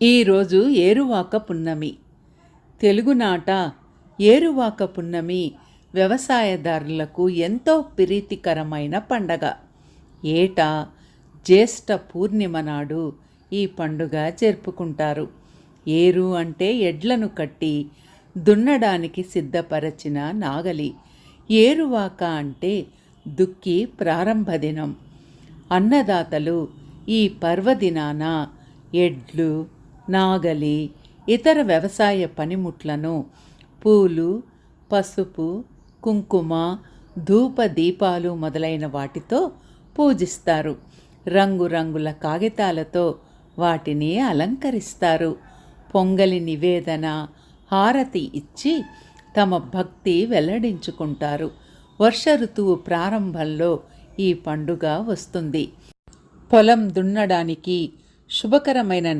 ఈరోజు ఏరువాక పున్నమి. తెలుగునాట ఏరువాక పున్నమి వ్యవసాయదారులకు ఎంతో ప్రీతికరమైన పండగ. ఏటా జ్యేష్ఠ పూర్ణిమ నాడు ఈ పండుగ జరుపుకుంటారు. ఏరు అంటే ఎడ్లను కట్టి దున్నడానికి సిద్ధపరచిన నాగలి. ఏరువాక అంటే దుక్కి ప్రారంభ దినం. అన్నదాతలు ఈ పర్వదినాన ఎడ్లు, నాగలి, ఇతర వ్యవసాయ పనిముట్లను పూలు, పసుపు, కుంకుమ, ధూప దీపాలు మొదలైన వాటితో పూజిస్తారు. రంగురంగుల కాగితాలతో వాటిని అలంకరిస్తారు. పొంగలి నివేదన, హారతి ఇచ్చి తమ భక్తి వెల్లడించుకుంటారు. వర్ష ఋతువు ప్రారంభంలో ఈ పండుగ వస్తుంది. పొలం దున్నడానికి శుభకరమైన